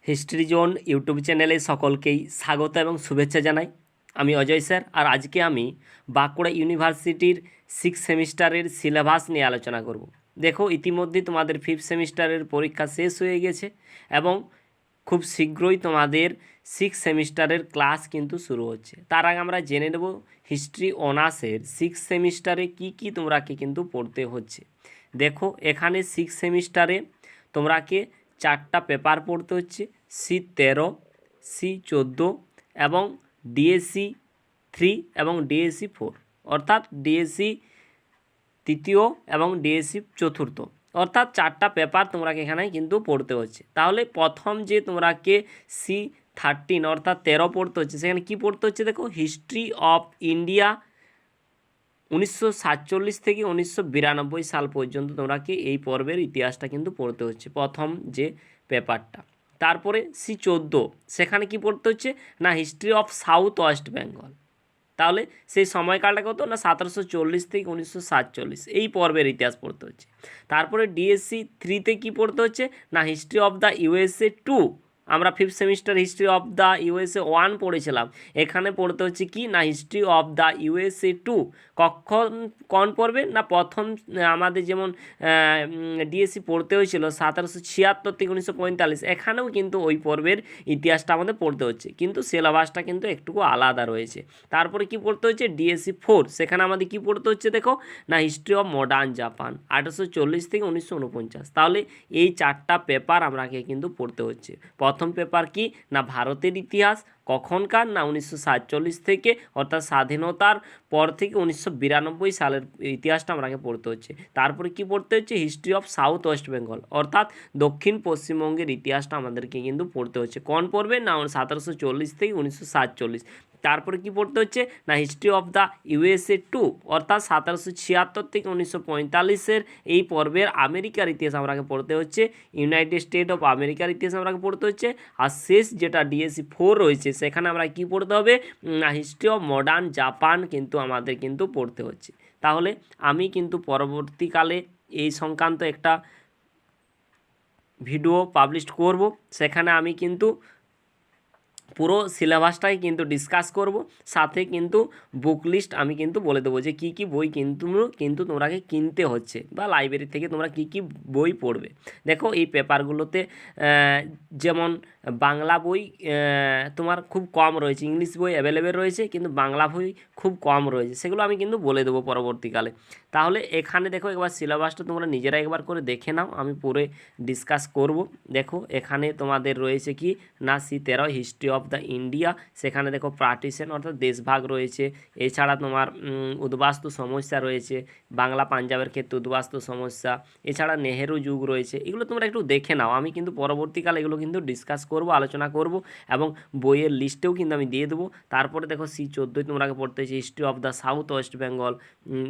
History zone YouTube চ্যানেলে সকলকেই স্বাগত এবং শুভেচ্ছা জানাই। আমি অজয় স্যার, আর আজকে আমি বাঁকুড়া ইউনিভার্সিটির 6th সেমিস্টারের সিলেবাস নিয়ে আলোচনা করব। দেখো, ইতিমধ্যে তোমাদের 5th সেমিস্টারের পরীক্ষা শেষ হয়ে গেছে এবং খুব শীঘ্রই তোমাদের 6th সেমিস্টারের ক্লাস কিন্তু শুরু হচ্ছে। তার আগে আমরা জেনে নেব হিস্ট্রি অনার্সের 6th সেমিস্টারে কী তোমরাকে কিন্তু পড়তে হচ্ছে। দেখো, এখানে 6th সেমিস্টারে তোমরাকে 4টা পেপার পড়তে হচ্ছে, C13, C14 এবং ডিএসসি 3 এবং ডিএসসি 4, অর্থাৎ ডিএসসি তৃতীয় এবং ডিএসসি চতুর্থ, অর্থাৎ 4টা পেপার তোমরাকে এখানে কিন্তু পড়তে হচ্ছে। তাহলে প্রথম যে তোমরাকে C13 অর্থাৎ 13 পড়তে হচ্ছে, সেখানে কি পড়তে হচ্ছে? দেখো, হিস্ট্রি অফ ইন্ডিয়া 1947 থেকে 1992 সাল পর্যন্ত তোমরাকে এই পর্বের ইতিহাসটা কিন্তু পড়তে হচ্ছে, প্রথম যে পেপারটা। তারপরে C14, সেখানে কি পড়তে হচ্ছে না history of south West Bengal. তাহলে সেই সময়কালটা কত না 1740 থেকে 1947, এই পর্বের ইতিহাস পড়তে হচ্ছে। তারপরে ডিএসসি 3তে কী পড়তে হচ্ছে না হিস্ট্রি অফ দ্য USA 2। আমরা 5th semester history of the USA 1 পড়েছিলাম, এখানে পড়তে হচ্ছে কি না হিস্ট্রি অফ দ্য USA 2। কোন পড়বে না প্রথম আমাদের যেমন ডিএসসি পড়তে হয়েছিল 1776 থেকে 1945, এখানেও কিন্তু ওই পর্বের ইতিহাসটা আমাদের পড়তে হচ্ছে, কিন্তু সিলেবাসটা কিন্তু একটুকু আলাদা রয়েছে। তারপরে কি পড়তে হচ্ছে ডিএসসি 4, সেখানে আমাদের কি পড়তে হচ্ছে দেখো না হিস্ট্রি অফ মডার্ন জাপান 1840 থেকে 1949। তাহলে এই 4টা পেপার আমাকে কিন্তু পড়তে হচ্ছে। প্রথম পেপার কি না ভারতের ইতিহাস, কখনকার না 1947 থেকে, অর্থাৎ স্বাধীনতার পর থেকে 1992 সালের ইতিহাসটা আমাকে পড়তে হচ্ছে। তারপরে কি পড়তে হচ্ছে history of south West Bengal, অর্থাৎ দক্ষিণ পশ্চিমবঙ্গের ইতিহাসটা আমাদেরকে কিন্তু পড়তে হচ্ছে। কোন পড়বে না 1740 থেকে 1947। তারপরে কি পড়তে হচ্ছে না হিস্ট্রি অফ দ্য USA 2, অর্থাৎ 1776 থেকে 1945 এই পর্বের আমেরিকার ইতিহাস আমাকে পড়তে হচ্ছে, ইউনাইটেড স্টেট অফ আমেরিকার ইতিহাস আমাকে পড়তে হচ্ছে। আর শেষ যেটা ডিএসসি 4 রয়েছে, সেখানে আমরা কি পড়তে হবে না হিস্ট্রি অফ মডার্ন জাপান কিন্তু আমাদের কিন্তু পড়তে হচ্ছে। তাহলে আমি কিন্তু পরবর্তীকালে এই সংক্রান্ত একটা ভিডিও পাবলিশ করব, সেখানে আমি কিন্তু পুরো সিলেবাসটাই কিন্তু ডিসকাস করব, সাথে কিন্তু বুক লিস্ট আমি কিন্তু বলে দেবো যে কী কী বই কিন্তু তোমরাকে কিনতে হচ্ছে, বা লাইব্রেরি থেকে তোমরা কী কী বই পড়বে। দেখো, এই পেপারগুলোতে যেমন বাংলা বই তোমার খুব কম রয়েছে, ইংলিশ বই অ্যাভেলেবেল রয়েছে, কিন্তু বাংলা বই খুব কম রয়েছে, সেগুলো আমি কিন্তু বলে দেবো পরবর্তীকালে। তাহলে এখানে দেখো, একবার সিলেবাসটা তোমরা নিজেরা একবার করে দেখে নাও, আমি পুরো ডিসকাস করব। দেখো, এখানে তোমাদের রয়েছে কি না C13 history of the India, সেখানে দেখো পার্টিশন অর্থাৎ দেশভাগ রয়েছে। এছাড়া তোমার উদ্বাস্তু সমস্যা রয়েছে, বাংলা পাঞ্জাবের ক্ষেত্রে উদ্বাস্তু সমস্যা, এছাড়া নেহেরু যুগ রয়েছে। এগুলো তোমরা একটু দেখে নাও, আমি কিন্তু পরবর্তীকালে এগুলো কিন্তু ডিসকাস করব, আলোচনা করব, এবং বইয়ের লিস্টেও কিন্তু আমি দিয়ে দেবো। তারপরে দেখো C14 তোমরাকে পড়তে হচ্ছে history of the south West Bengal,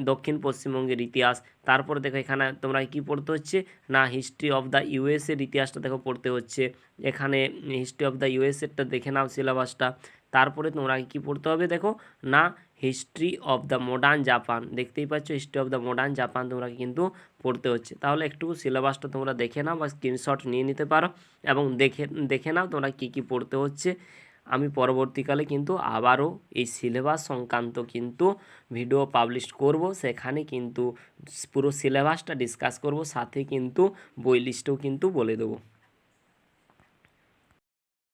দক্ষিণ পশ্চিমবঙ্গের ইতিহাস। তারপরে দেখো এখানে তোমরা কি পড়তে হচ্ছে না হিস্ট্রি অফ দ্য ইউএসএর ইতিহাসটা দেখো পড়তে হচ্ছে। এখানে হিস্ট্রি অফ দ্য ইউএসএরটা দেখে নাও সিলেবাসটা। তারপরে তোমরা কি পড়তে হবে দেখো না history of the modern Japan, দেখতেই পাচ্ছ history of the modern Japan তোমরা কিন্তু পড়তে হচ্ছে। তাহলে একটু সিলেবাসটা তোমরা দেখে নাও বা স্ক্রিনশট নিয়ে নিতে পারো, এবং দেখে নাও তোমরা কী কী পড়তে হচ্ছে। আমি পরবর্তীকালে কিন্তু আবারও এই সিলেবাস সংক্রান্ত কিন্তু ভিডিও পাবলিশ করব, সেখানে কিন্তু পুরো সিলেবাসটা ডিসকাস করব, সাথে কিন্তু বই লিস্টও কিন্তু বলে দেবো।